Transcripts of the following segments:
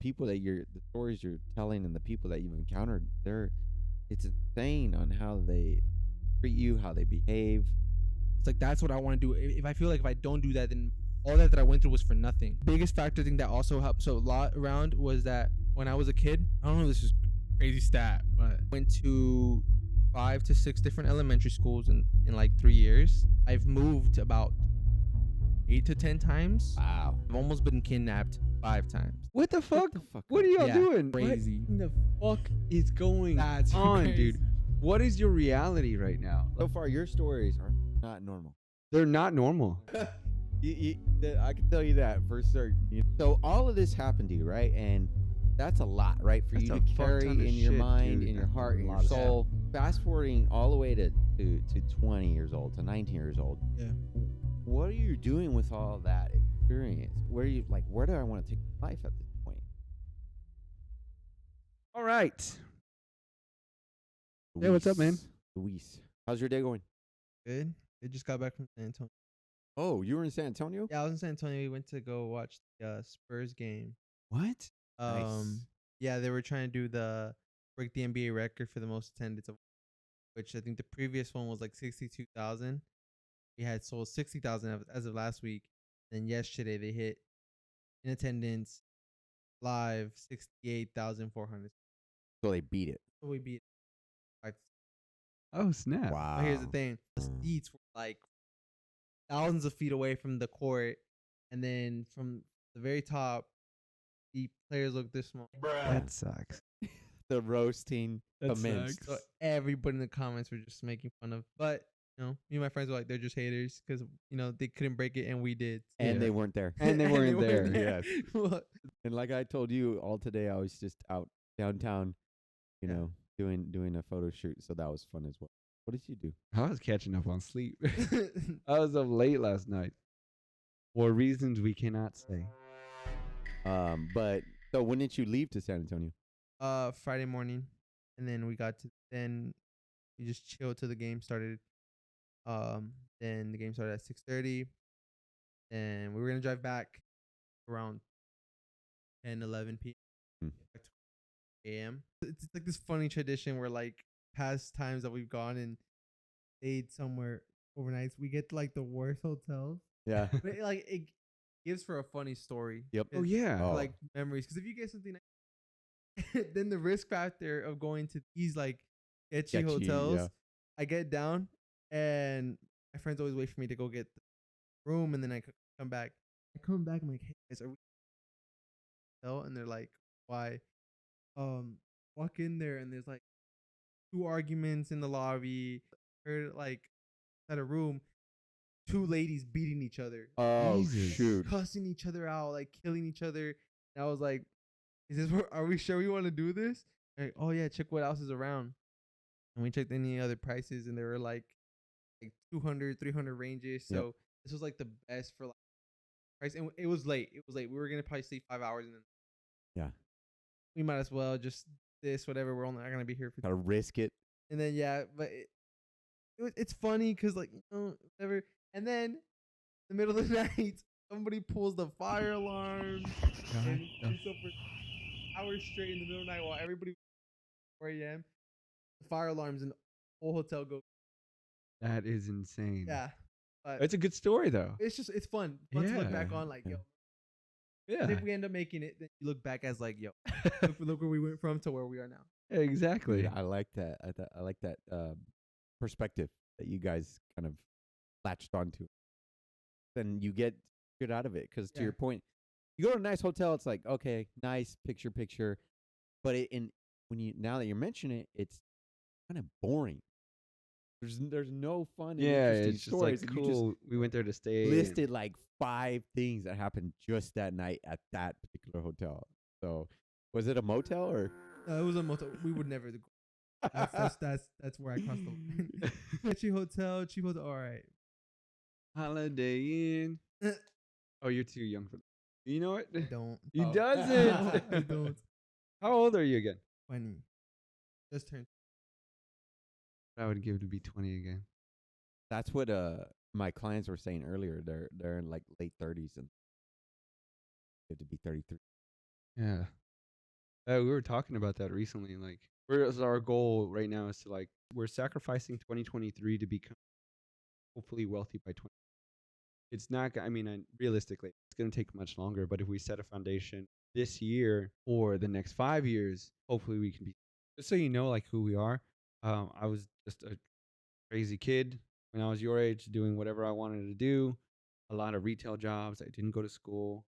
people that the stories you're telling and the people that you've encountered, it's insane on how they treat you, how they behave. It's like, that's what I want to do. If I feel like if I don't do that, then all that I went through was for nothing. Biggest factor thing that also helped so a lot around was that when I was a kid, I don't know if this is crazy stat, but went to 5 to 6 different elementary schools in like 3 years. I've moved about 8 to 10 times. Wow. I've almost been kidnapped 5 times. What the fuck? fuck What are y'all Yeah, doing? crazy. What in the fuck is going That's on, crazy. dude? What is your reality right now? So far, your stories are not normal. They're not normal. I can tell you that for certain. So all of this happened to you, right? And that's a lot, right? For That's you a to fuck carry ton of in your shit, mind, dude. in your That's heart, a in lot your of soul. Fast forwarding all the way to 20 years old, to 19 years old. Yeah. What are you doing with all that experience? Where do I want to take life at this point? All right. Hey, what's up, man? Luis, how's your day going? Good. I just got back from San Antonio. Oh, you were in San Antonio? Yeah, I was in San Antonio. We went to go watch the Spurs game. What? Nice. Yeah, they were trying to break the NBA record for the most attendance, which I think the previous one was like 62,000. We had sold 60,000 as of last week. Then yesterday they hit in attendance live 68,400. So they beat it. So we beat 5. Oh, snap. Wow. But here's the thing: the seats were like thousands of feet away from the court, and then from the very top, the players look this small. That sucks. The roasting That commenced. sucks. So everybody in the comments were just making fun of. But me and my friends were like, they're just haters because they couldn't break it and we did. And Yeah. they weren't there. And they weren't there. Yes. What? And like I told you all today, I was just out downtown, you know, doing a photo shoot. So that was fun as well. What did you do? I was catching up on sleep. I was up late last night for reasons we cannot say. But so when did you leave to San Antonio? Friday morning, and then we just chilled till the game started. Then the game started at 6:30, and we were gonna drive back around 10-11 p.m. a.m. It's like this funny tradition where like past times that we've gone and stayed somewhere overnight, we get to like the worst hotels. Yeah. But it gives for a funny story. Yep. Oh, yeah. Oh. Like memories, because if you get something then the risk factor of going to these like sketchy hotels, yeah. I get down and my friends always wait for me to go get the room, and then I come back. I'm like, hey guys, are we hotel? And they're like, why? Walk in there and there's like 2 arguments in the lobby. Heard like at a room, 2 ladies beating each other. Oh, Jesus. shoot. Cussing each other out, like killing each other. And I was like, are we sure we want to do this? Like, oh yeah, check what else is around. And we checked any other prices, and they were like 200, 300 ranges. So this was like the best for like price. And it was late. We were gonna probably sleep 5 hours, and then we might as well just whatever. We're only not gonna be here for. Gotta risk it. And then but it's funny because like whatever. And then in the middle of the night, somebody pulls the fire alarm. And so for hours straight in the middle of the night while everybody 4 a.m. the fire alarms and the whole hotel go. That is insane. Yeah, but It's a good story, though. it's fun. Fun to look back Yeah. on, like yo. Yeah. And if we end up making it, then you look back as like yo, look where we went from to where we are now. Exactly. Dude, I like that. I like that perspective that you guys kind of latched onto. Then you get good out of it because to your point, you go to a nice hotel. It's like okay, nice picture, but now that you mention it, it's kind of boring. There's no fun. And Yeah, interesting it's just stories. like and you just cool. We went there to stay. listed like 5 things that happened just that night at that particular hotel. So, was it a motel or? It was a motel. We would never go. That's where I crossed the line. cheap hotel. All right. Holiday Inn. Oh, you're too young for that. You know what? I don't. He Oh. doesn't. I don't. How old are you again? 20. Just turned. I would give it to be 20 again. That's what my clients were saying earlier. They're in like late 30s and they have to be 33. Yeah. We were talking about that recently. Like, our goal right now is to like we're sacrificing 2023 to become hopefully wealthy by 20. It's not. I mean, realistically, it's going to take much longer. But if we set a foundation this year or the next 5 years, hopefully we can be. Just so you know, like who we are. I was just a crazy kid when I was your age, doing whatever I wanted to do. A lot of retail jobs. I didn't go to school.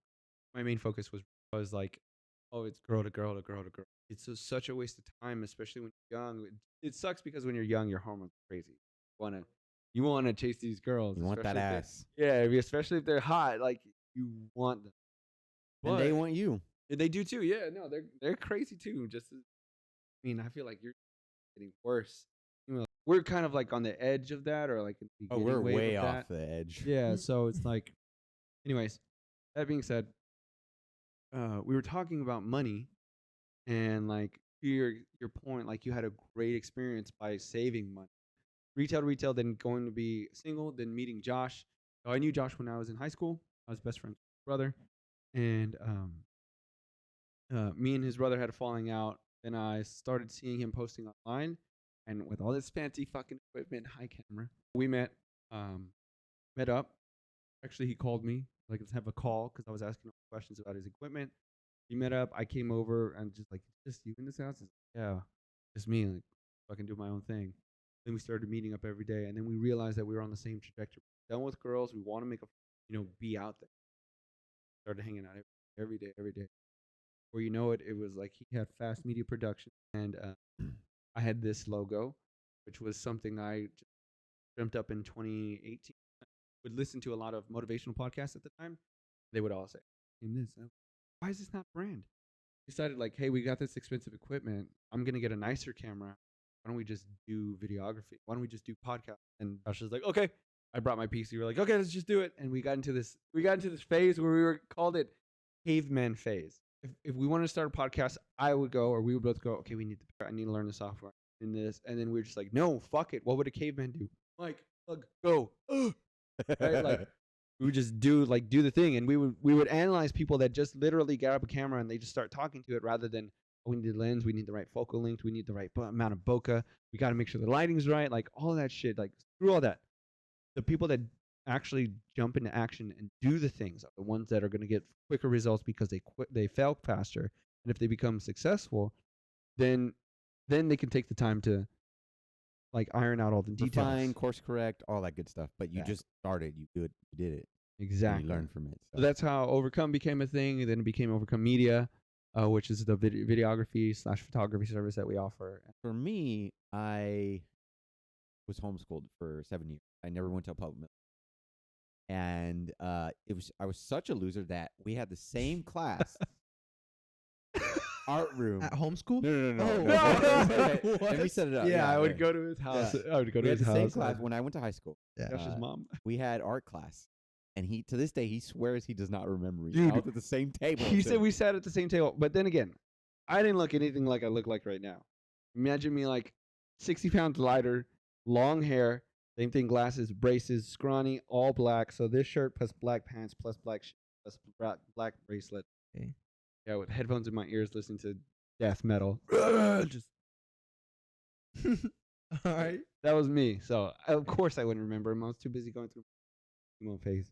My main focus was like, oh, it's girl to girl to girl to girl. It's such a waste of time, especially when you're young. It sucks because when you're young, your hormones are crazy. You wanna chase these girls. You want that ass. Yeah, especially if they're hot. Like you want them, and they want you. They do too. Yeah, no, they're crazy too. I feel like you're getting worse. We're kind of like on the edge of that, or like we're way off the edge. Yeah, so it's like, anyways. That being said, we were talking about money, and like your point, like you had a great experience by saving money. Retail, then going to be single, then meeting Josh. So I knew Josh when I was in high school. I was best friends with his brother, and me and his brother had a falling out. Then I started seeing him posting online, and with all this fancy fucking equipment, high camera, we met up. Actually, he called me, like, let's have a call, because I was asking him questions about his equipment. We met up. I came over and just you in this house? He's like, yeah, just me, like, fucking do my own thing. Then we started meeting up every day, and then we realized that we were on the same trajectory. Done with girls, we want to make be out there. Started hanging out every day. Before you know it, it was like he had Fast Media Production, and I had this logo, which was something I just dreamt up in 2018. Would listen to a lot of motivational podcasts at the time. They would all say, why is this not brand? Decided like, hey, we got this expensive equipment. I'm going to get a nicer camera. Why don't we just do videography? Why don't we just do podcast? And Josh was like, okay. I brought my PC. We were like, okay, let's just do it. And we got into this phase where we called it caveman phase. If we wanted to start a podcast, I would go, or we would both go, okay, I need to learn the software in this. And then we were just like, no, fuck it. What would a caveman do? Mike, plug, go. Right? Like, we would just do the thing, and we would analyze people that just literally get up a camera and they just start talking to it, rather than, oh, we need the lens, we need the right focal length, we need the right amount of bokeh, we got to make sure the lighting's right, like all of that shit. Like, screw all that. The people that actually jump into action and do the things are the ones that are going to get quicker results, because they fail faster, and if they become successful, then they can take the time to like iron out all the details, refine, course correct, all that good stuff. But you just started, you did it. Exactly. You learned from it. So that's how Ovrcome became a thing. And then it became Ovrcome Media, which is the videography/photography service that we offer. For me, I was homeschooled for 7 years. I never went to a public middle. And I was such a loser that we had the same class. Art room at homeschool. No. Oh. No. Let me set it up. Yeah, I would go to his house. Yeah. I would go to his house. Same class when I went to high school. Yeah. Josh's mom. We had art class, and he to this day he swears he does not remember me. Dude, I was at the same table. He said we sat at the same table, but then again, I didn't look anything like I look like right now. Imagine me like 60 pounds lighter, long hair, same thing, glasses, braces, scrawny, all black. So this shirt plus black pants plus black plus black bracelet. Okay. Yeah, with headphones in my ears, listening to death metal. Just all right. That was me. So of course I wouldn't remember him. I was too busy going through emo phase.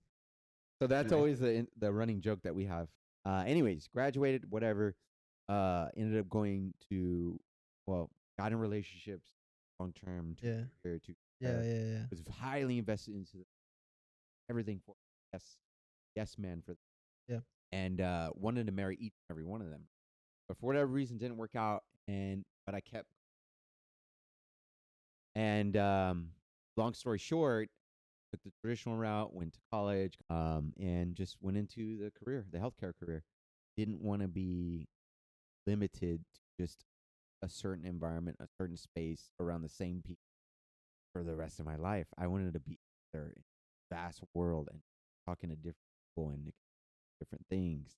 So that's always the running joke that we have. Anyways, graduated, whatever. Ended up going to, got in relationships, long term. Yeah. Was highly invested into everything for yes man for them. Yeah. And wanted to marry each and every one of them, but for whatever reason didn't work out. But I kept. And long story short, took the traditional route, went to college, and just went into the healthcare career. Didn't want to be limited to just a certain environment, a certain space around the same people for the rest of my life. I wanted to be there in a vast world and talking to different people and different things.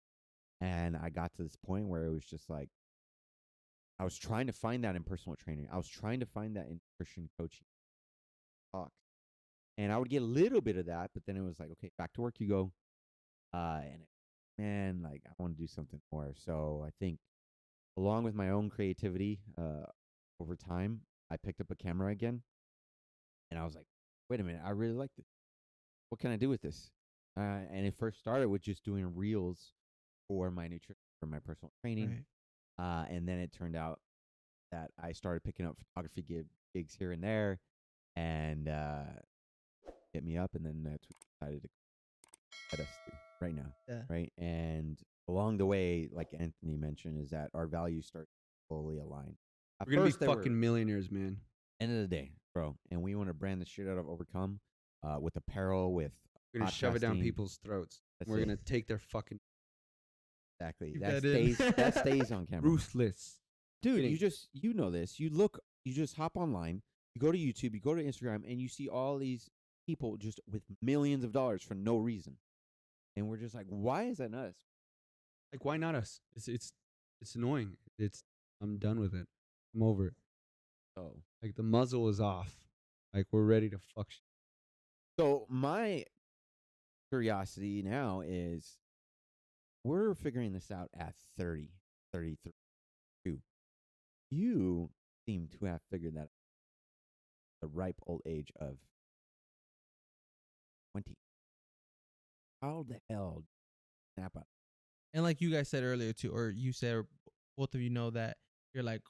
And I got to this point where it was just like, I was trying to find that in personal training. I was trying to find that in Christian coaching talks. And I would get a little bit of that, but then it was like, okay, back to work you go. I want to do something more. So I think along with my own creativity, over time, I picked up a camera again, and I was like, wait a minute, I really like this. What can I do with this? And it first started with just doing reels for my nutrition, for my personal training. Right. And then it turned out that I started picking up photography gigs here and there, and hit me up, and then that's what we decided to let us do right now. Yeah. Right. And along the way, like Anthony mentioned, is that our values start to fully align. At We're gonna be first, they were- fucking millionaires, man. end of the day, bro, and we want to brand the shit out of Ovrcome, with apparel, with We're gonna shove it down podcasting. people's throats. That's We're it. gonna take their fucking Exactly. Keep That that in. stays on camera. ruthless. Dude, kidding. you know this. You just hop online, you go to YouTube, you go to Instagram, and you see all these people just with millions of dollars for no reason. And we're just like, why is that us? Like, why not us? It's annoying. I'm done with it. I'm over it. So Like, the muzzle is off. Like, we're ready to fuck shit. So my curiosity now is, we're figuring this out at 30, 33. You seem to have figured that out at the ripe old age of 20. How the hell did you snap out? And like you guys said earlier too, or you said, or both of you know that you're like,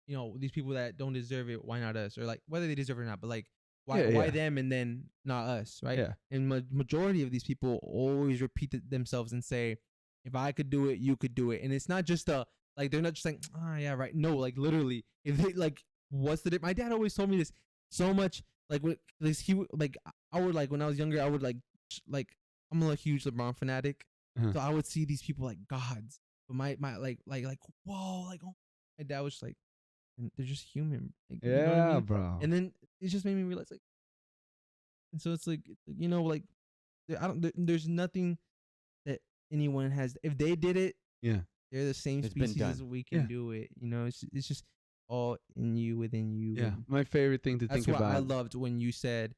you know, these people that don't deserve it, why not us? Or like whether they deserve it or not, but like why Yeah. them and then not us, right? Yeah. And majority of these people always repeat themselves and say, if I could do it, you could do it. And it's not just like they're not just like, ah, yeah, right. No, like literally, if they like, what's the my dad always told me this so much. Like when I would like when I was younger, I would like I'm a huge LeBron fanatic, so I would see these people like gods. But my like whoa, like oh, my dad was just like, they're just human. Like, you know what I mean? Bro. And then it just made me realize like, and so it's like, you know, like there's nothing that anyone has. If they did it, Yeah. they're the same It's been species as done. we can Yeah. do it. You know, it's just all in you, within you. Yeah. and My favorite thing to that's think what about. I loved when you said,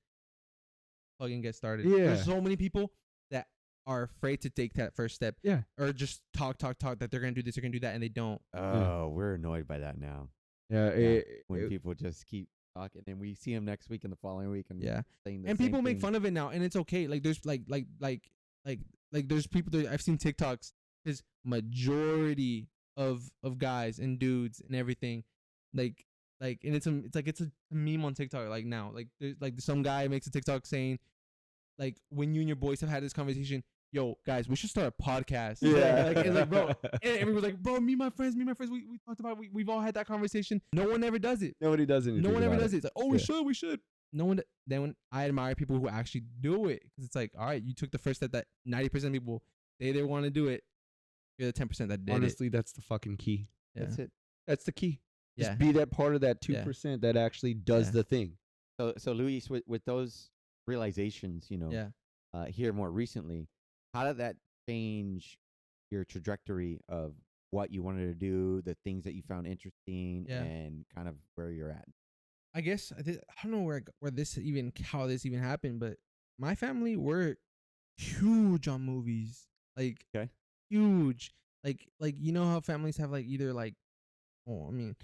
plug and get started. Yeah. There's so many people that are afraid to take that first step. Yeah. Or just talk that they're gonna do this, they're gonna do that, and they don't. Oh, we're annoyed by that now. Yeah. When people just keep talking, and we see them next week and the following week, and Yeah. saying the And same people make thing. fun of it now, and it's okay. Like there's like there's people that I've seen TikToks. There's majority of guys and dudes and everything, like and it's a meme on TikTok like now. Like there's like some guy makes a TikTok saying, like, when you and your boys have had this conversation, yo guys, we should start a podcast. And like bro, and everyone's like, bro, me and my friends, we talked about it. We've all had that conversation. No one ever does it. Nobody does anything. No one ever about does it. It's like, oh, we Yeah. should. No one. Then when I admire people who actually do it, because it's like, all right, you took the first step that 90% of people say they want to do it. You're the 10% that did Honestly, that's the fucking key. it. Yeah. That's it. That's the key. Yeah. Just be that part of that 2% that actually does Yeah. the thing. So Luis, with those realizations, you know, Yeah. here more recently, how did that change your trajectory of what you wanted to do, the things that you found interesting, Yeah. and kind of where you're at? I guess I don't know how this even happened, but my family were huge on movies. Like Okay. huge. Like you know how families have like either like, oh, I mean,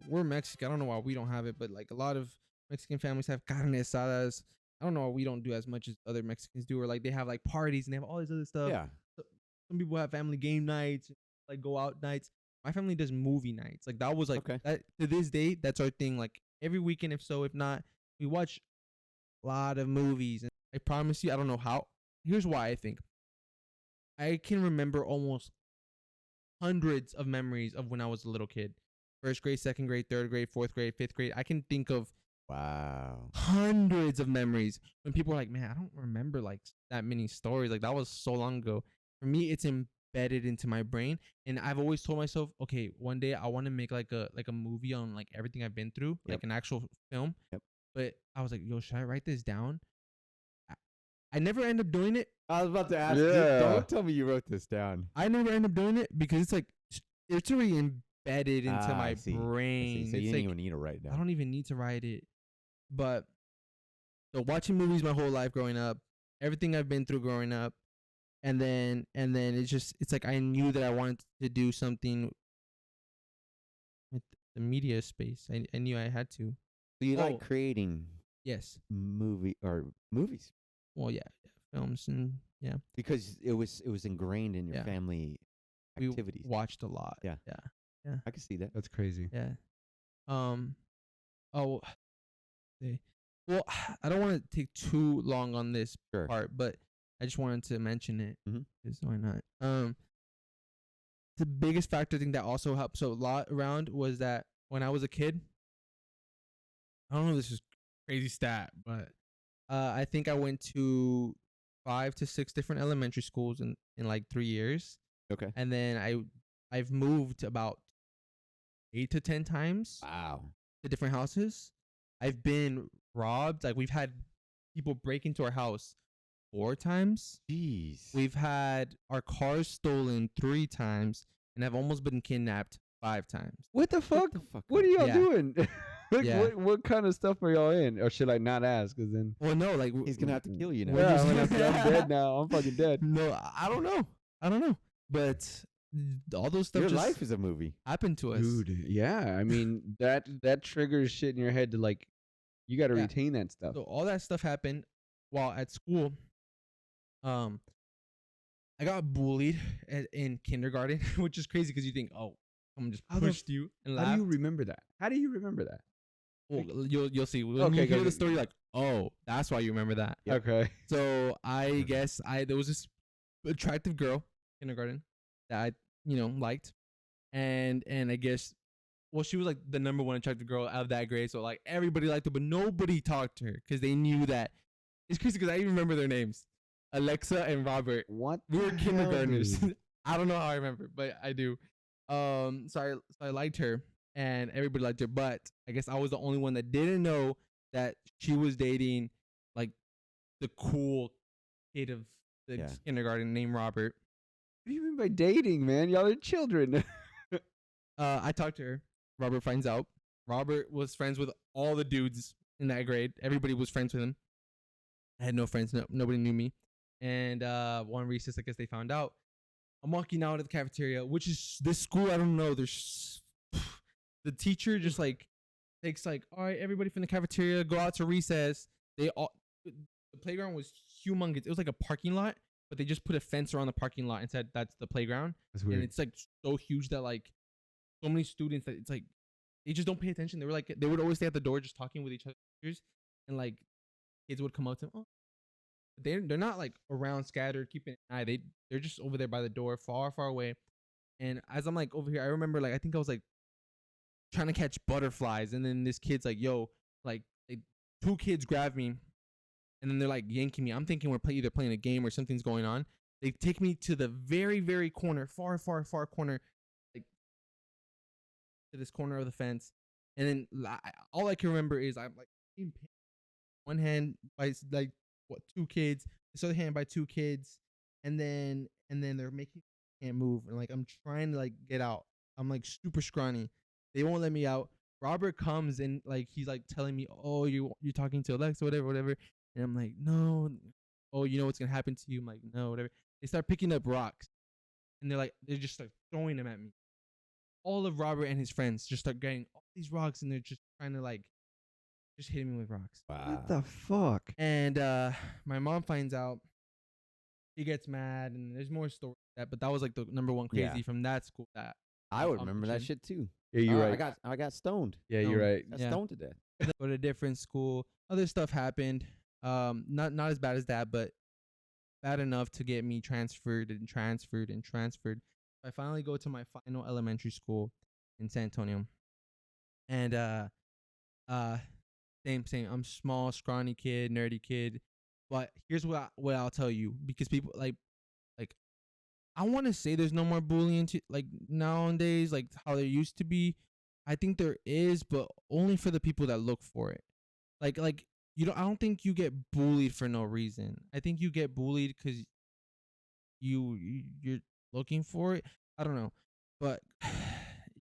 we're Mexican. I don't know why we don't have it, but like a lot of Mexican families have carne asadas. I don't know why we don't do as much as other Mexicans do, or like they have like parties and they have all this other stuff. Yeah. Some people have family game nights, like go out nights. My family does movie nights. Like that was like Okay. that to this day. That's our thing. Like every weekend, if not, we watch a lot of movies. And I promise you, I don't know how. Here's why I think. I can remember almost hundreds of memories of when I was a little kid. First grade, second grade, third grade, fourth grade, fifth grade. I can think of Wow. hundreds of memories when people are like, man, I don't remember like that many stories. Like that was so long ago. For me, it's embedded into my brain, and I've always told myself, okay, one day I want to make like a movie on like everything I've been through, Yep. like an actual film. Yep. But I was like, yo, should I write this down? I never end up doing it. I was about to ask. Yeah. Don't tell me you wrote this down. I never end up doing it because it's like it's already embedded into I my see. I brain. see. So you It's didn't like, even need to write it down. I don't even need to write it. But so watching movies my whole life growing up, everything I've been through growing up, and then it's like I knew that I wanted to do something media space. I knew I had to. So you like creating Yes. movies? Well, yeah, films and yeah. Because it was ingrained in your family activities. We watched a lot. Yeah. Yeah. I can see that. That's crazy. Yeah. Oh. Well, I don't want to take too long on this part, but I just wanted to mention it. Because why not? The biggest factor thing that also helps a lot around was that when I was a kid, I don't know if this is crazy stat, but I think I went to 5 to 6 different elementary schools in like 3 years. Okay. And then I've moved about 8 to 10 times. Wow. To different houses. I've been robbed. Like we've had people break into our house 4 times. Jeez. We've had our cars stolen 3 times, and I've almost been kidnapped 5 times. What the fuck? What are y'all doing? What kind of stuff are y'all in? Or should I not ask? Cause then. Well, no, like he's gonna have to kill you now. Yeah, I'm dead now. I'm fucking dead. No, I don't know. But all those stuff. Your just life is a movie. Happened to us, dude. Yeah, I mean that triggers shit in your head to like, you got to retain that stuff. So all that stuff happened while at school. I got bullied in kindergarten, which is crazy because you think, oh, someone just pushed you and laughed. How do you remember that? Well, you'll see. When you hear the story, like, oh, that's why you remember that. Yep. Okay. So I guess there was this attractive girl in kindergarten that I liked, and I guess, well, she was like the number 1 attractive girl out of that grade, so like everybody liked her, but nobody talked to her because they knew that. It's crazy because I even remember their names, Alexa and Robert. What? We were kindergartners. I don't know how I remember, but I do. So I liked her, and everybody liked her, but I guess I was the only one that didn't know that she was dating like the cool kid of the kindergarten named Robert. What do you mean by dating, man? Y'all are children. I talked to her. Robert finds out. Robert was friends with all the dudes in that grade. Everybody was friends with him. I had no friends. Nobody knew me. And one recess, I guess they found out. I'm walking out of the cafeteria, which is this school. I don't know. There's the teacher just like takes like, all right, everybody from the cafeteria, go out to recess. The playground was humongous. It was like a parking lot, but they just put a fence around the parking lot and said that's the playground. That's weird. And it's like so huge that like so many students that it's like they just don't pay attention. They would always stay at the door just talking with each other, and like kids would come up to them. Oh, they're not like around scattered keeping an eye. They're just over there by the door, far away. And as I'm like over here, I remember like I think I was like trying to catch butterflies, and then this kid's like, yo, like 2 kids grab me, and then they're like yanking me. I'm thinking we're either playing a game or something's going on. They take me to the very corner, far corner, like to this corner of the fence, and then all I can remember is I'm like in one hand by like 2 kids, this other hand by 2 kids, and then they're making me can't move, and like I'm trying to like get out. I'm like super scrawny. They won't let me out. Robert comes and like he's like telling me, oh, you're talking to Alexa, whatever. And I'm like, no. Oh, you know what's gonna happen to you? I'm like, no, whatever. They start picking up rocks, and they're just like throwing them at me. All of Robert and his friends just start getting all these rocks, and they're just trying to like just hitting me with rocks. Wow. What the fuck? And my mom finds out. She gets mad, and there's more stories but that was like the number 1 crazy from that school. That I would remember that shit too. Yeah, you're right. I got stoned. Yeah, you're right. Got stoned to death. Go to a different school. Other stuff happened. Not as bad as that, but bad enough to get me transferred. I finally go to my final elementary school in San Antonio, and same. I'm small, scrawny kid, nerdy kid. But here's what I'll tell you, because people like I want to say there's no more bullying like nowadays, like how there used to be. I think there is, but only for the people that look for it. Like I don't think you get bullied for no reason. I think you get bullied because you're looking for it. I don't know, but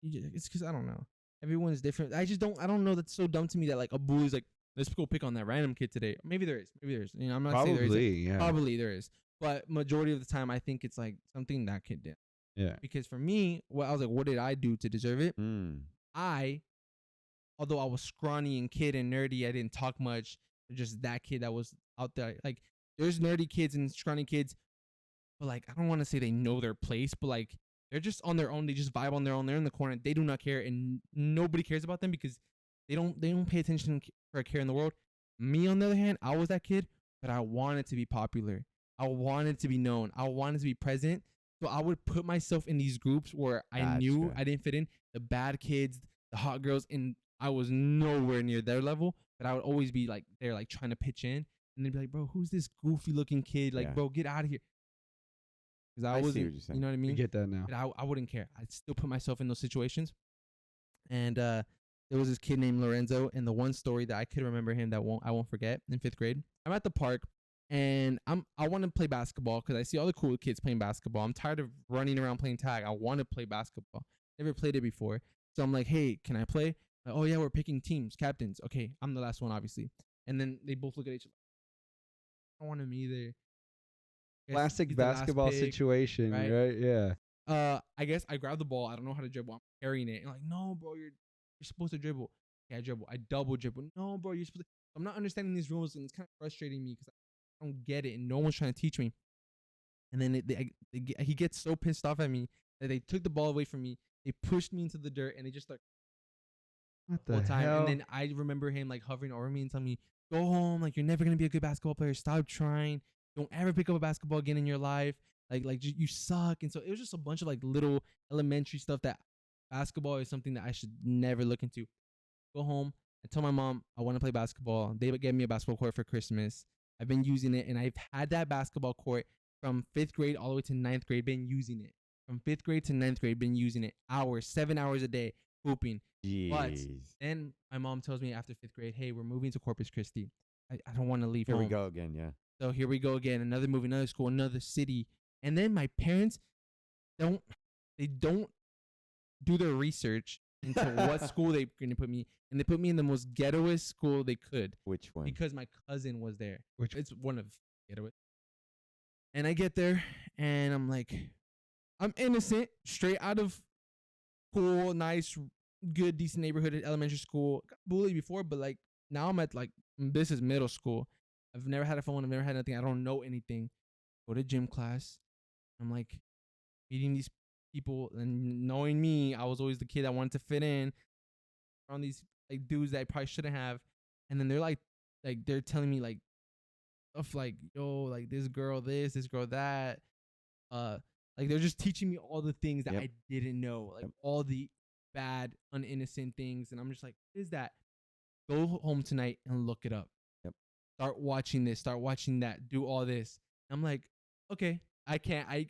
it's because I don't know. Everyone's different. I don't know. That's so dumb to me that like a bully's like, let's go pick on that random kid today. Maybe there is. You know, I'm not saying there is. Yeah. Probably there is. But majority of the time, I think it's like something that kid did. Yeah. Because for me, I was like, what did I do to deserve it? although I was scrawny and kid and nerdy, I didn't talk much. Just that kid that was out there. Like, there's nerdy kids and scrawny kids, but like, I don't want to say they know their place, but like, they're just on their own. They just vibe on their own. They're in the corner. They do not care, and nobody cares about them because they don't pay attention for a care in the world. Me, on the other hand, I was that kid, but I wanted to be popular. I wanted to be known. I wanted to be present. So I would put myself in these groups where I knew I didn't fit in. The bad kids, the hot girls, and I was nowhere near their level. But I would always be like there, like trying to pitch in, and they'd be like, "Bro, who's this goofy looking kid? Like, bro, get out of here." Because I wasn't, you know what I mean? I get that now. But I wouldn't care. I'd still put myself in those situations. And there was this kid named Lorenzo, and the one story that I could remember him that I won't forget in 5th grade. I'm at the park, and I want to play basketball because I see all the cool kids playing basketball. I'm tired of running around playing tag. I want to play basketball. Never played it before. So I'm like, hey, can I play? Like, oh yeah, we're picking teams, captains. Okay, I'm the last one, obviously. And then they both look at each other. I don't want him either. Classic basketball situation, right? Yeah. I guess I grab the ball. I don't know how to dribble. I'm carrying it. And like, no, bro, you're supposed to dribble. Okay, I dribble. I double dribble. No, bro, you're supposed to. I'm not understanding these rules, and it's kind of frustrating me because I don't get it, and no one's trying to teach me. And then he gets so pissed off at me that they took the ball away from me. They pushed me into the dirt, and they just start. What the hell? And then I remember him like hovering over me and telling me, "Go home. Like, you're never gonna be a good basketball player. Stop trying. Don't ever pick up a basketball again in your life. Like you suck." And so it was just a bunch of like little elementary stuff that basketball is something that I should never look into. Go home. I tell my mom I want to play basketball. They gave me a basketball court for Christmas. I've been using it, and I've had that basketball court from 5th grade all the way to 9th grade. Been using it from 5th grade to 9th grade. Been using it 7 hours a day hooping. Jeez. But then my mom tells me after 5th grade, hey, we're moving to Corpus Christi. I don't want to leave Here home. we go again, yeah. So here we go again. Another move, another school, another city. And then my parents don't do their research into what school they're going to put me. And they put me in the most ghettoest school they could. Which one? Because my cousin was there. It's one of ghettoest. And I get there, and I'm like, I'm innocent, straight out of cool, nice, good, decent neighborhood at elementary school. Got bullied before, but like now I'm at like, this is middle school. I've never had a phone. I've never had nothing. I don't know anything. Go to gym class. I'm like meeting these people, and knowing me, I was always the kid that wanted to fit in around these like dudes that I probably shouldn't have. And then they're like they're telling me like stuff like, yo, like this girl this girl that. Like they're just teaching me all the things that I didn't know, like all the bad, uninnocent things. And I'm just like, what is that? Go home tonight and look it up. Start watching this, start watching that, do all this. I'm like, okay, I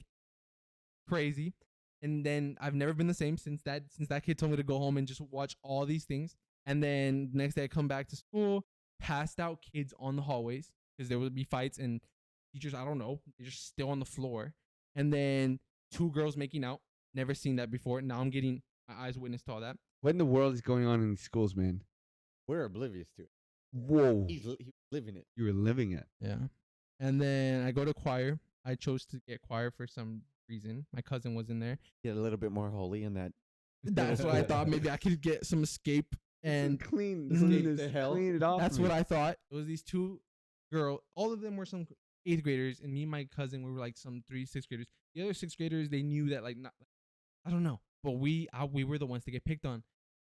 crazy. And then I've never been the same since that kid told me to go home and just watch all these things. And then next day I come back to school, passed out kids on the hallways because there would be fights, and teachers, I don't know, they're just still on the floor. And then 2 girls making out. Never seen that before. Now I'm getting my eyes witness to all that. What in the world is going on in these schools, man? We're oblivious to it. Whoa. He was living it. You were living it. Yeah. And then I go to choir. I chose to get choir for some reason. My cousin was in there. Get a little bit more holy in that. That's what I thought. Maybe I could get some escape and clean it off. That's what I thought. It was these 2 girls. All of them were some 8th graders, and me and my cousin, we were like some 6th graders. The other 6th graders, they knew that I don't know, but we were the ones to get picked on.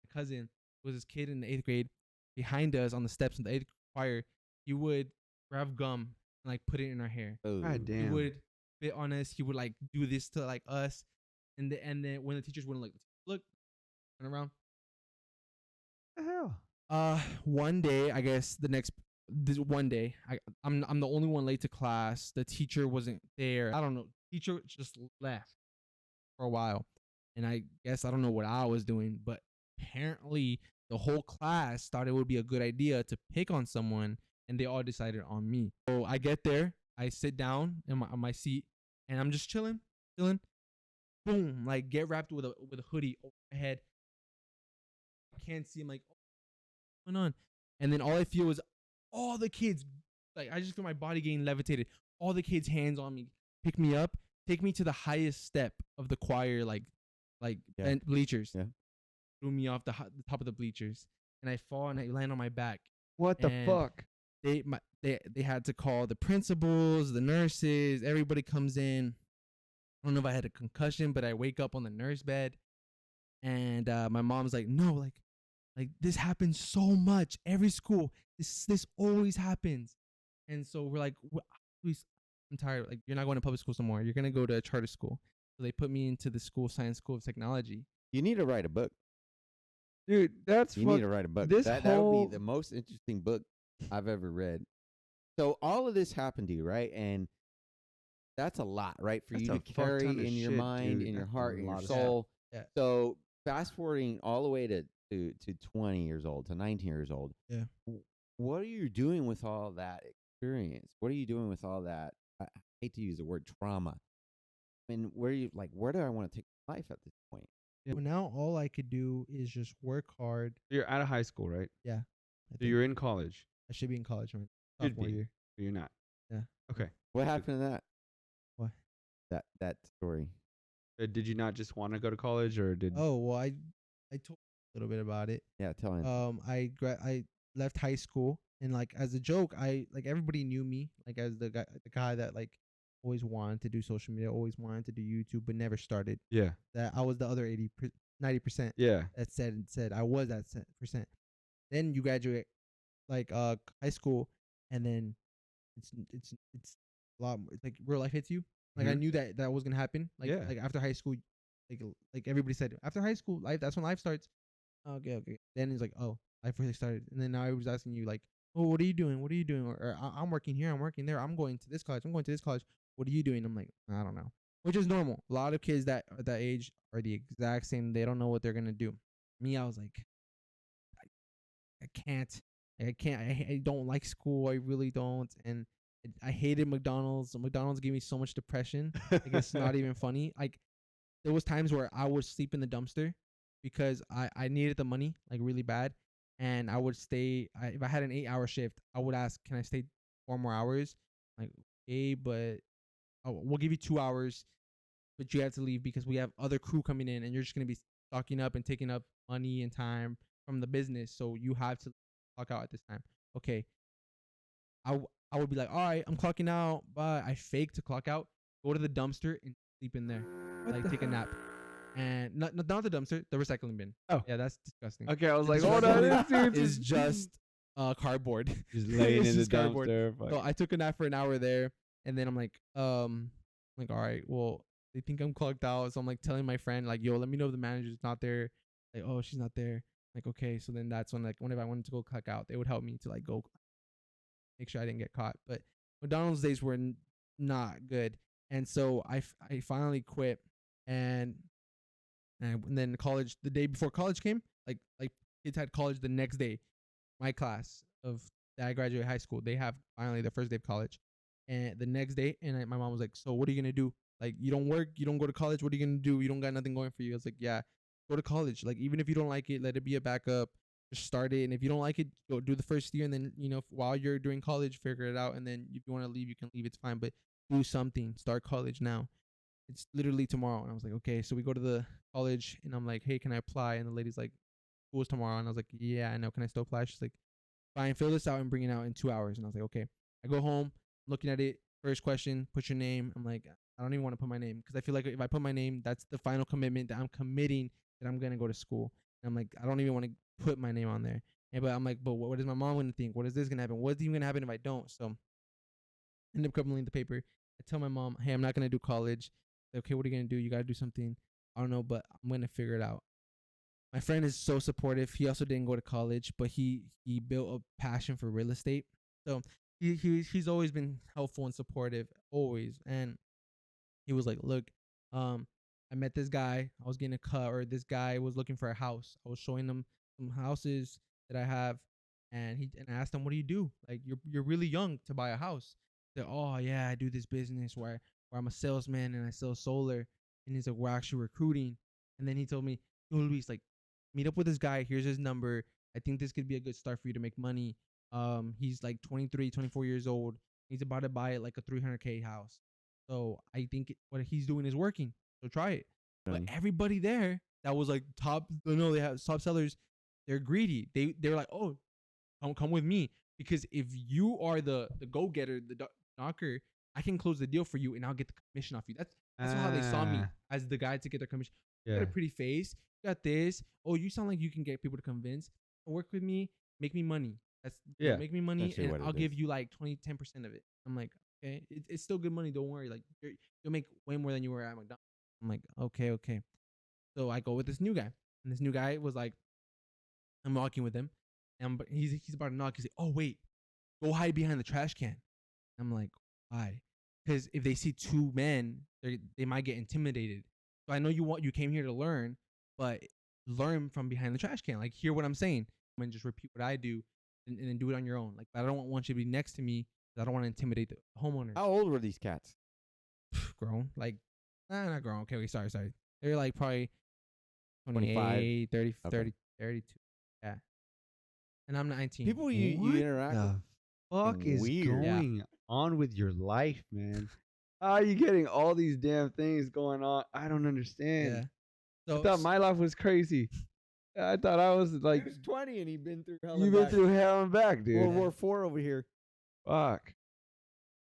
My cousin was this kid in the 8th grade behind us on the steps in the 8th choir. He would grab gum and like put it in our hair. God damn. He would spit on us. He would like do this to like us, and then when the teachers wouldn't like look, turn around. What the hell? One day, I guess one day, I'm the only one late to class. The teacher wasn't there. I don't know. Teacher just left for a while, and I guess I don't know what I was doing, but apparently the whole class thought it would be a good idea to pick on someone, and they all decided on me. So I get there, I sit down on my seat, and I'm just chilling. Boom! Like get wrapped with a hoodie over my head. I can't see. I'm like, oh, what's going on? And then all I feel is all the kids. Like I just feel my body getting levitated. All the kids' hands on me, pick me up, take me to the highest step of the choir, like bleachers. Yeah. threw me off the top of the bleachers, and I fall and I land on my back. What the And fuck? They had to call the principals, the nurses, everybody comes in. I don't know if I had a concussion, but I wake up on the nurse bed, and my mom's like, no, like this happens so much. Every school, this always happens. And so we're like, I'm tired. Like, you're not going to public schools no more. You're gonna go to a charter school. So they put me into the science school of technology. You need to write a book. Dude, that's You need to write a book. That would be the most interesting book I've ever read. So all of this happened to you, right? And that's a lot, right? For That's you a to fuck carry ton of in your shit, mind, dude. in your That's heart, a in your lot of soul. Yeah. So fast forwarding all the way to 20 years old, to 19 years old. Yeah. What are you doing with all that experience? What are you doing with all that? I hate to use the word trauma. I mean, where do I want to take my life at this point? Yeah. Well, now all I could do is just work hard. You're out of high school, right? Yeah. So you're in college. I should be in college, right? Should Sophomore be. year. But you're not. Yeah. Okay. What happened to that? What? That story. Did you not just want to go to college, or did? Oh well, I told a little bit about it. Yeah, tell me. I left high school, and like as a joke, everybody knew me like as the guy that like always wanted to do social media, always wanted to do YouTube, but never started. Yeah. That I was the other 90%. Yeah. That said I was that percent. Then you graduate like high school, and then it's a lot more, like real life hits you. Like I knew that was gonna happen. Like Yeah. like after high school, like everybody said after high school, that's when life starts. Okay. Then it's like, oh, life really started. And then now I was asking you like, oh, what are you doing? What are you doing? Or I'm working here. I'm working there. I'm going to this college. I'm going to this college. What are you doing? I'm like, I don't know. Which is normal. A lot of kids that at that age are the exact same. They don't know what they're gonna do. Me, I was like, I can't. I can't. I don't like school. I really don't. And I hated McDonald's. McDonald's gave me so much depression. Like it's not even funny. Like there was times where I would sleep in the dumpster because I needed the money like really bad, and I would stay. If I had an 8-hour shift, I would ask, "Can I stay 4 more hours?" Like, okay, but we'll give you 2 hours, but you have to leave because we have other crew coming in, and you're just gonna be stocking up and taking up money and time from the business, so you have to clock out at this time. Okay, I would be like, all right, I'm clocking out, but I fake to clock out, go to the dumpster and sleep in there, like take a nap, and not the dumpster, the recycling bin. Oh, yeah, that's disgusting. Okay, I was The like, hold on, recycling this dude's is just cardboard. just laying It's in the just cardboard. dumpster. So I took a nap for an hour there, and then I'm like, all right, well, they think I'm clocked out, so I'm like telling my friend, like, yo, let me know if the manager's not there. Like, oh, she's not there. Like, okay, so then that's when, like, whenever I wanted to go clock out, they would help me to like go make sure I didn't get caught. But McDonald's days were not good, and so I finally quit, and then college, the day before college came, like kids had college the next day. My class of that I graduated high school, they have finally their first day of college, and the next day, and my mom was like, "So what are you gonna do? Like, you don't work, you don't go to college. What are you gonna do? You don't got nothing going for you." I was like, "Yeah, go to college. Like, even if you don't like it, let it be a backup. Just start it, and if you don't like it, go do the first year, and then while you're doing college, figure it out. And then if you want to leave, you can leave. It's fine, but do something. Start college now. It's literally tomorrow." And I was like, "Okay." So we go to the college, and I'm like, "Hey, can I apply?" And the lady's like, "School's tomorrow." And I was like, "Yeah, I know. Can I still apply?" She's like, "Fine, fill this out and bring it out in 2 hours." And I was like, "Okay." I go home, looking at it. First question, put your name. I'm like, I don't even want to put my name because I feel like if I put my name, that's the final commitment that I'm committing that I'm gonna go to school. And I'm like, I don't even want to put my name on there. And but I'm like, but what is my mom gonna think? What is this gonna happen? What's even gonna happen if I don't? So I end up crumbling the paper. I tell my mom, "Hey, I'm not gonna do college." Okay, what are you gonna do? You gotta do something. I don't know, but I'm gonna figure it out. My friend is so supportive. He also didn't go to college, but he built a passion for real estate. So he's always been helpful and supportive, always. And he was like, "Look, I met this guy. I was getting a cut, or this guy was looking for a house. I was showing him some houses that I have, and I asked him, 'What do you do? Like, you're really young to buy a house.' He said, 'Oh yeah, I do this business where I'm a salesman and I sell solar.' And he's like, 'We're actually recruiting.' And then he told me, 'Yo, Luis, like, meet up with this guy. Here's his number. I think this could be a good start for you to make money. He's like 23, 24 years old. He's about to buy like a 300K house. So I think what he's doing is working. So try it.' But everybody there that was like top. No, they have top sellers. They're greedy. They're like, oh, come with me, because if you are the go getter, the knocker, I can close the deal for you and I'll get the commission off you. That's how they saw me, as the guy to get their commission. You got a pretty face. You got this. Oh, you sound like you can get people to convince. Work with me. Make me money. Make me money, and I'll give you like 10% of it. I'm like, okay, it's still good money. Don't worry. Like you'll make way more than you were at McDonald's. I'm like, okay. So I go with this new guy, and this new guy was like, I'm walking with him, and he's about to knock. He's like, oh wait, go hide behind the trash can. I'm like, why? Because if they see two men, they might get intimidated. So I know you came here to learn, but learn from behind the trash can. Like, hear what I'm saying, and just repeat what I do, and then do it on your own. Like, I don't want you to be next to me. I don't want to intimidate the homeowner. How old were these cats? Grown, like, not grown. Okay, sorry. They're like probably 25, 30, 32. Yeah. And I'm 19. People you interact with. Fuck is Weird. going on with your life, man? How are you getting all these damn things going on? I don't understand. Yeah. So I thought my life was crazy. I thought I was like, He was 20 and he'd been through hell. you've been through hell and back, dude. World War IV over here. Fuck.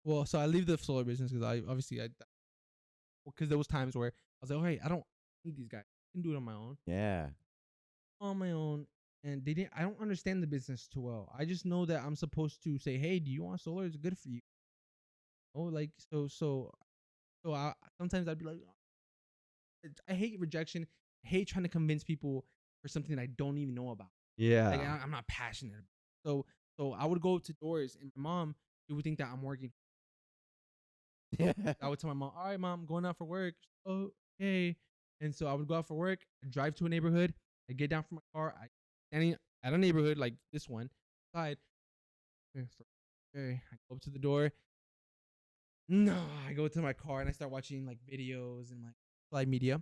Well, so I leave the solar business because because there was times where I was like, hey, I don't need these guys. I can do it on my own. Yeah. On my own. And I don't understand the business too well. I just know that I'm supposed to say, hey, do you want solar? It's good for you. Oh, like, so I sometimes I'd be like, I hate rejection. I hate trying to convince people for something that I don't even know about. Yeah. Like, I'm not passionate about. So I would go to doors, and my mom, she would think that I'm working. Yeah. I would tell my mom, all right, mom, I'm going out for work. Oh, okay. And so I would go out for work, I'd drive to a neighborhood, I get down from my car, I standing at a neighborhood like this one, side. Okay, I go up to the door. No, I go to my car and I start watching like videos and like live media.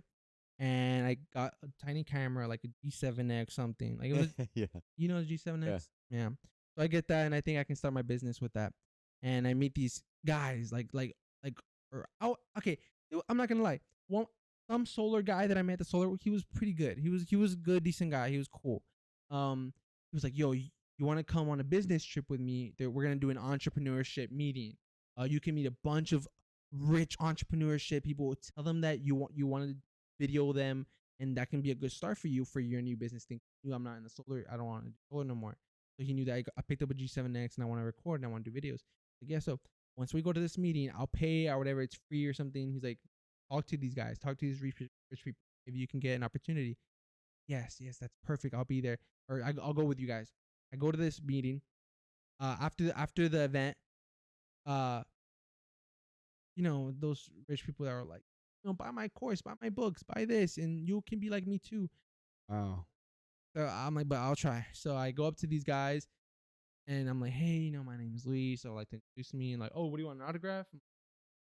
And I got a tiny camera, like a G7X something. Like, it was, Yeah. you know, the G7X? Yeah. So I get that, and I think I can start my business with that. And I meet these guys, okay, I'm not gonna lie. Some solar guy that I met at the solar, he was pretty good. He was a good, decent guy. He was cool. He was like, yo, you want to come on a business trip with me? We're gonna do an entrepreneurship meeting. You can meet a bunch of rich entrepreneurship people. Tell them that you want to video them, and that can be a good start for you for your new business thing. I'm not in the solar. I don't want to do solar no more. So he knew that I picked up a G7X and I want to record and I want to do videos. Like, yeah, so once we go to this meeting, I'll pay or whatever. It's free or something. He's like, talk to these guys. Talk to these rich people. If you can get an opportunity. Yes, that's perfect. I'll be there. Or I'll go with you guys. I go to this meeting. After the event, those rich people that are like, buy my course, buy my books, buy this, and you can be like me too. Wow. So I'm like, but I'll try. So I go up to these guys, and I'm like, hey, my name is Luis. So I like to introduce me, and like, oh, what do you want, an autograph?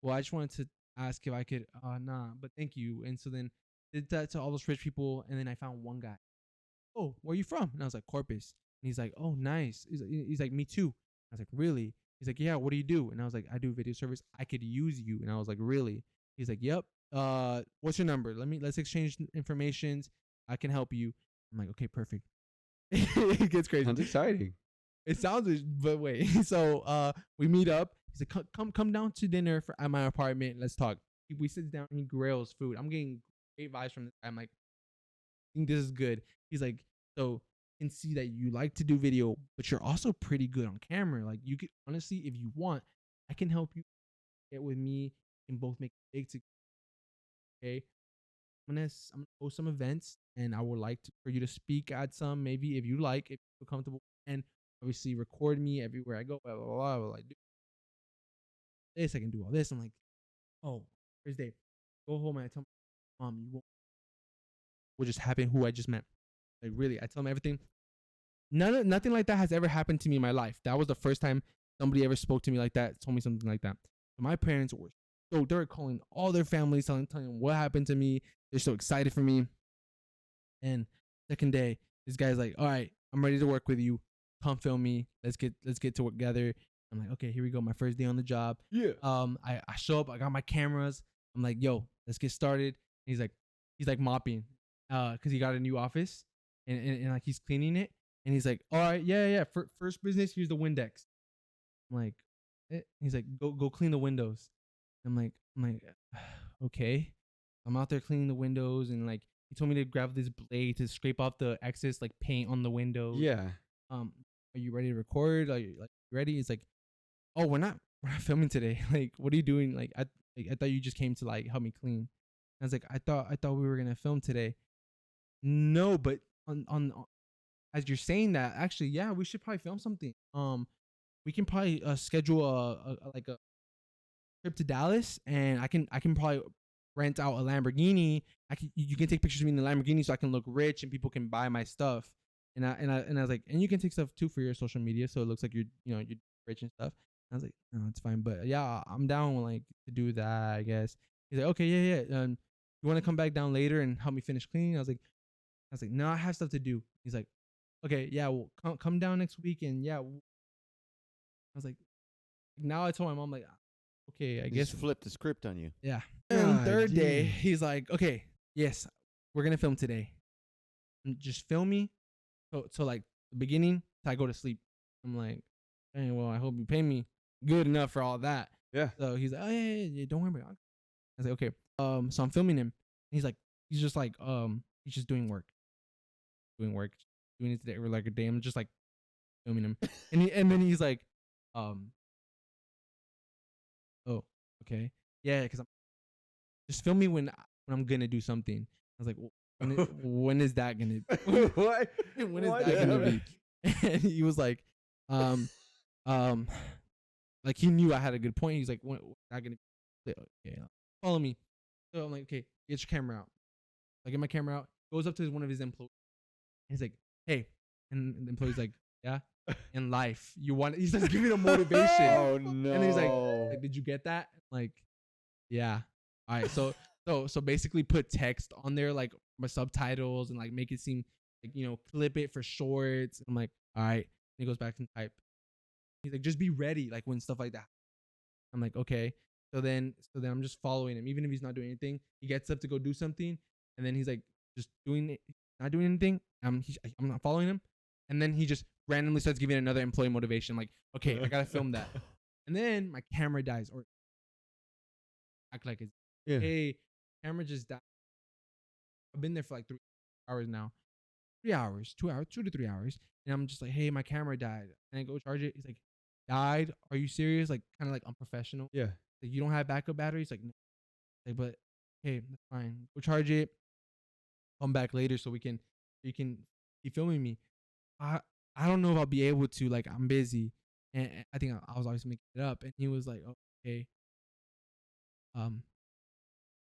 Well, I just wanted to ask if I could. Nah, but thank you. And so then did that to all those rich people, and then I found one guy. Oh, where are you from? And I was like, Corpus. And he's like, oh, nice. He's like, me too. I was like, really? He's like, yeah, what do you do? And I was like, I do video service. I could use you. And I was like, really? He's like, yep. What's your number? Let's exchange informations. I can help you. I'm like, okay, perfect. It gets crazy. Sounds exciting. It sounds, but wait. So we meet up. He's like, come down to dinner at my apartment. Let's talk. We sit down and he grills food. I'm getting great vibes from this. I'm like, I think this is good. He's like, so I can see that you like to do video, but you're also pretty good on camera. Like, you could, honestly, if you want, I can help you get with me and both make big together. Okay. I'm gonna host some events, and I would like for you to speak at some, maybe if you like, if you feel comfortable, and obviously record me everywhere I go. Blah blah blah. Blah. Like, do this, I can do all this. I'm like, oh, Thursday, go home and I tell my mom, you won't. What just happened? Who I just met? Like, really, I tell them everything. Nothing like that has ever happened to me in my life. That was the first time somebody ever spoke to me like that, told me something like that. So my parents were they're calling all their families, telling them what happened to me. They're so excited for me. And second day, this guy's like, all right, I'm ready to work with you. Come film me. Let's get to work together. I'm like, okay, here we go. My first day on the job. Yeah. I show up. I got my cameras. I'm like, yo, let's get started. And he's like mopping. because he got a new office and like he's cleaning it, and he's like, all right, yeah. First business, here's the Windex. I'm like, he's like, go clean the windows. I'm like, okay. I'm out there cleaning the windows, and like he told me to grab this blade to scrape off the excess like paint on the windows. Yeah. Are you ready to record? Are you like ready? It's like, oh, we're not filming today. Like, what are you doing? Like I thought you just came to like help me clean. I was like, I thought we were gonna film today. No, but on as you're saying that, actually, yeah, we should probably film something. We can probably schedule a trip to Dallas, and I can probably rent out a Lamborghini. You can take pictures of me in the Lamborghini so I can look rich and people can buy my stuff. And I was like, and you can take stuff too for your social media so it looks like you're rich and stuff. And I was like, no, it's fine, but yeah, I'm down like to do that, I guess. He's like, okay, yeah. You want to come back down later and help me finish cleaning? I was like, no, I have stuff to do. He's like, okay, yeah, well, come down next week, and yeah. I was like, now I told my mom like, okay, I guess just flip the script on you. Yeah. God, And third day, dude. he's like, okay, yes, we're gonna film today. And just film me, so like the beginning, till I go to sleep. I'm like, hey, well, I hope you pay me good enough for all that. Yeah. So he's like, oh yeah, don't worry about it. I was like, okay. So I'm filming him. He's just like, he's just doing it today or like a day. I'm just like filming him, and then he's like, oh, okay, yeah, because I'm just film me when I'm gonna do something. I was like, well, when is that gonna? What? When is that gonna be? And he was like, like he knew I had a good point. He's like, when not gonna be? Okay, follow me. So I'm like, okay, get your camera out. I get my camera out. Goes up to one of his employees. He's like, hey, and the employee's like, yeah. In life, you want? He starts giving a motivation. Oh no! And he's like, did you get that? Like, yeah. All right. So basically, put text on there like my subtitles and like make it seem like clip it for shorts. I'm like, all right. And he goes back and type. He's like, just be ready, like when stuff like that. I'm like, okay. So then I'm just following him, even if he's not doing anything. He gets up to go do something, and then he's like, just doing it, not doing anything. I'm not following him, and then he just randomly starts giving another employee motivation. I'm like, okay, I gotta film that. And then my camera dies, or act like it's hey, camera just died. I've been there for like 3 hours now. 3 hours, 2 hours, 2 to 3 hours. And I'm just like, hey, my camera died. And I go charge it. He's like, died? Are you serious? Like, kind of like unprofessional. Yeah. Like, you don't have backup batteries? Like, no. Like, but hey, that's fine. Go charge it. Come back later so you can keep filming me. I don't know if I'll be able to. Like, I'm busy. And I think I was always making it up. And he was like, oh, okay.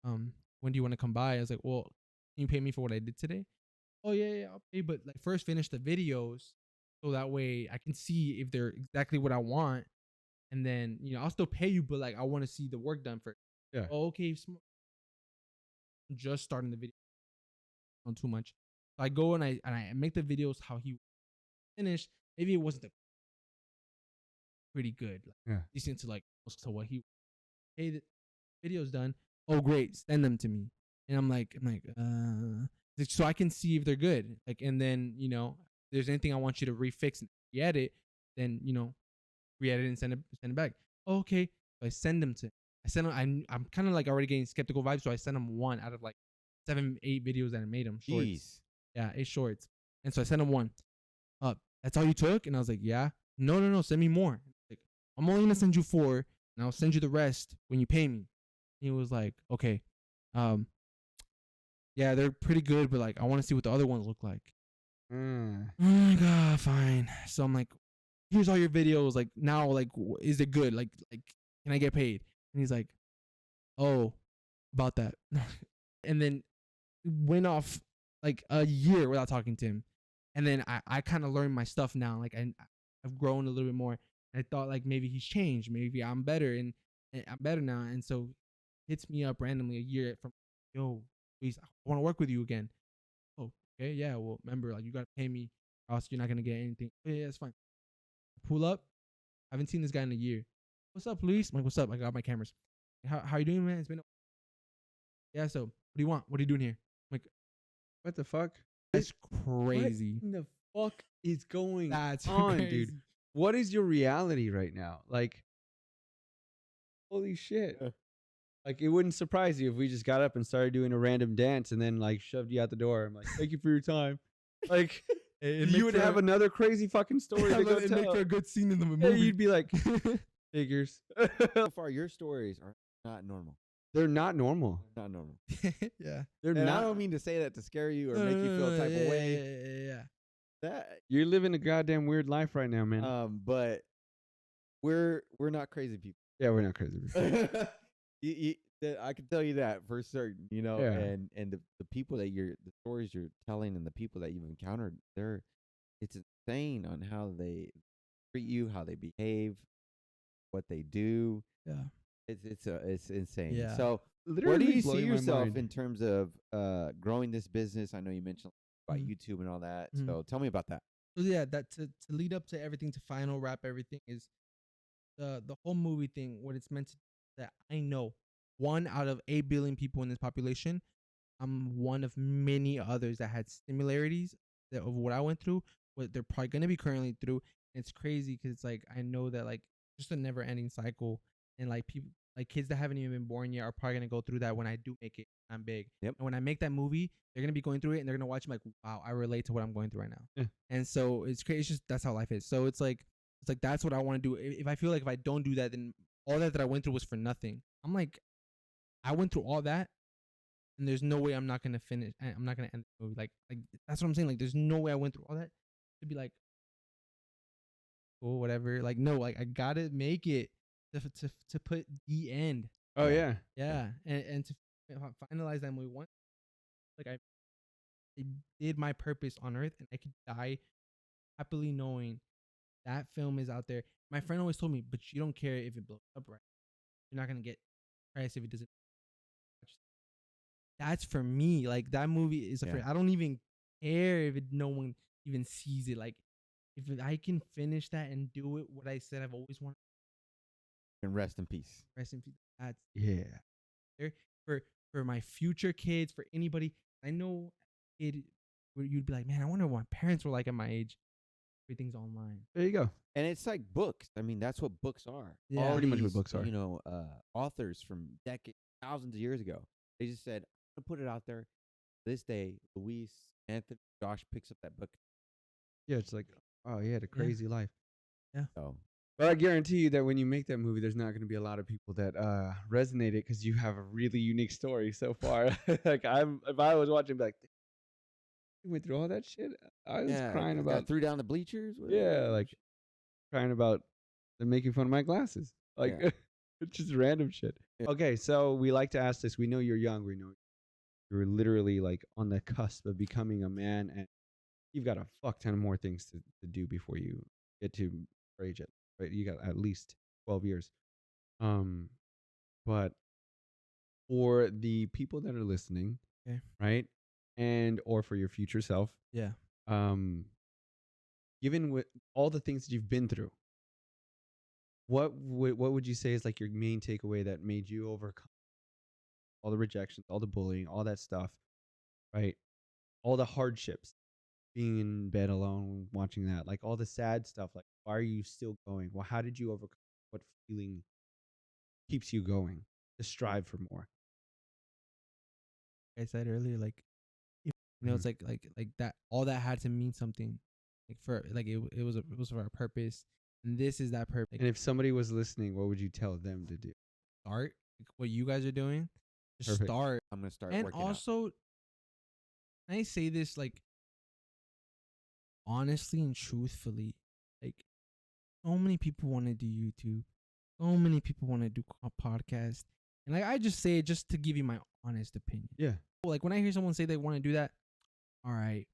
When do you want to come by? I was like, well, can you pay me for what I did today? Oh yeah, I'll pay, but like first finish the videos so that way I can see if they're exactly what I want, and then I'll still pay you, but like I want to see the work done first. Yeah. Oh, okay. Just starting the video, not too much. So I go and I make the videos how he finished. Maybe it wasn't pretty good. Like, Yeah. decent to like close to what he. Hey, the video's done. Oh great, send them to me. And I'm like, so I can see if they're good. Like, and then if there's anything I want you to refix and re-edit, then re-edit and send it back. Oh, okay. So I send them to. I send them. I'm kind of like already getting skeptical vibes, so I send them one out of like 7, 8 videos that I made them shorts. Jeez. Yeah, 8 shorts. And so I sent them one. That's all you took? And I was like, yeah. No, send me more. Like, I'm only gonna send you 4, and I'll send you the rest when you pay me. He was like, okay. Yeah, they're pretty good, but like I want to see what the other ones look like. Mm. Oh my god, fine. So I'm like, here's all your videos. Like now, like is it good? Like can I get paid? And he's like, oh, about that. And then went off like a year without talking to him. And then I kind of learned my stuff now. Like I've grown a little bit more. I thought like maybe he's changed. Maybe I'm better and I'm better now. And so hits me up randomly a year from, yo, please, I want to work with you again. Oh, okay, yeah. Well, remember, like you gotta pay me, or else you're not gonna get anything. Yeah, it's fine. Pull up. I haven't seen this guy in a year. What's up, Luis? I'm like, what's up? I got my cameras. How you doing, man? It's been. Yeah. So, what do you want? What are you doing here? I'm like, What the fuck? That's crazy. What in the fuck is going That's on, crazy. dude? What is your reality right now? Like, holy shit. Like, it wouldn't surprise you if we just got up and started doing a random dance and then, like, shoved you out the door. I'm like, thank you for your time. Like, you would have another crazy fucking story to go It'd tell. make for a good scene in the movie. Yeah, you'd be like, figures. So far, your stories are not normal. They're not normal. Not normal. Yeah. They're And not. I don't mean to say that to scare you or make you feel a type of way. Yeah. That, You're living a goddamn weird life right now, man. but we're not crazy people. Yeah, we're not crazy. I can tell you that for certain, you know. Yeah. And the people that the stories you're telling, and the people that you've encountered, it's insane on how they treat you, how they behave, what they do. Yeah. It's insane. Yeah. So, Literally where do you see blowing my yourself mind. in terms of growing this business? I know you mentioned about Mhm. YouTube and all that. Mhm. So tell me about that. So yeah, that to lead up to everything, to final wrap everything, is the whole movie thing. What it's meant to, that I know 1 out of 8 billion people in this population, I'm one of many others that had similarities of what I went through, what they're probably gonna be currently through. And it's crazy because it's like I know that, like, just a never ending cycle, and like people, like kids that haven't even been born yet, are probably gonna go through that when I do make it. I'm big. Yep. And when I make that movie, they're gonna be going through it, and they're gonna watch me like, wow, I relate to what I'm going through right now. Yeah. And so it's crazy. It's just, that's how life is. So it's like that's what I want to do. If I feel like if I don't do that, then all that I went through was for nothing. I'm like, I went through all that, and there's no way I'm not gonna finish. I'm not gonna end the movie. Like that's what I'm saying. Like, there's no way I went through all that to be like, oh, whatever. Like, no, like I gotta make it to put the end. Oh, yeah. Yeah, and to finalize that movie once, like I did my purpose on Earth, and I could die happily knowing that film is out there. My friend always told me, but you don't care if it blows up, right? You're not gonna get press if it doesn't. That's for me. Like, that movie is Yeah. I don't even care if no one even sees it. Like, if I can finish that and do it, what I said I've always wanted. And rest in peace. Rest in peace. That's Yeah. there for my future kids, for anybody. I know it where you'd be like, man, I wonder what my parents were like at my age. Everything's online. There you go. And it's like books. I mean, that's what books are. Yeah. All Pretty much what these, books are. You know, authors from decades, thousands of years ago. They just said, I'm gonna put it out there. This day, Luis, Anthony, Josh picks up that book. Yeah, it's like, oh, he had a crazy life. So But I guarantee you that when you make that movie, there's not going to be a lot of people that resonate it because you have a really unique story so far. Like, if I was watching, I'd be like, you went through all that shit. I was crying about. threw down the bleachers. Yeah, like crying about them making fun of my glasses. Like, Yeah. it's just random shit. Yeah. Okay, so we like to ask this. We know you're young. We know you're literally like on the cusp of becoming a man, and you've got a fuck ton of more things to do before you get to our age. Right, you got at least 12 years. But for the people that are listening, Okay. right, and or for your future self, Yeah. given with all the things that you've been through, what would you say is like your main takeaway that made you overcome all the rejections, all the bullying, all that stuff, right? All the hardships, being in bed alone, watching that, like all the sad stuff. Like, why are you still going? Well, how did you overcome? What feeling keeps you going to strive for more? Like I said earlier, like, you know, it's like that. All that had to mean something. Like, for like it was for a purpose, and this is that purpose. And if somebody was listening, what would you tell them to do? Start like what you guys are doing. Just Perfect. start. I'm gonna start And working out. also, can I say this, like, honestly and truthfully, like, so many people want to do YouTube, so many people want to do a podcast, and like I just say it just to give you my honest opinion. Yeah. Like, when I hear someone say they want to do that, all right,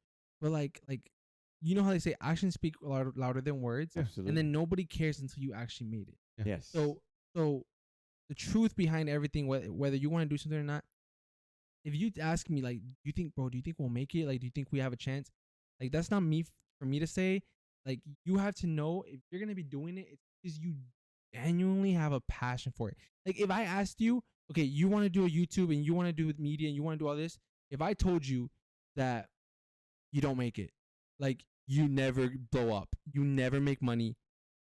but like you know how they say actions speak louder than words, Absolutely. and then nobody cares until you actually made it. Yeah. Yes. So the truth behind everything, whether you want to do something or not, if you ask me, like, do you think we'll make it? Like, do you think we have a chance? Like, that's not for me to say. Like, you have to know if you're going to be doing it, it's because you genuinely have a passion for it. Like, if I asked you, okay, you want to do a YouTube and you want to do media and you want to do all this, if I told you that you don't make it, like you never blow up, you never make money,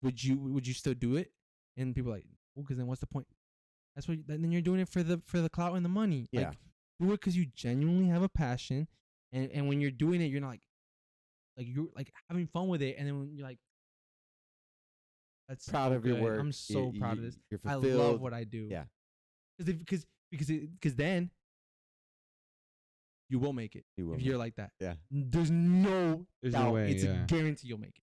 would you still do it? And people are like, well, because then what's the point? That's what. Then you're doing it for the clout and the money. Yeah. Like, do it because you genuinely have a passion, and when you're doing it, you're not like you're like having fun with it, and then when you're like, that's Proud so of your good. work. I'm so proud of this. You're I fulfilled. love what I do. Yeah. Because then you will make it You will if make you're like that. Yeah. There's no There's doubt. no way. It's Yeah. a guarantee you'll make it.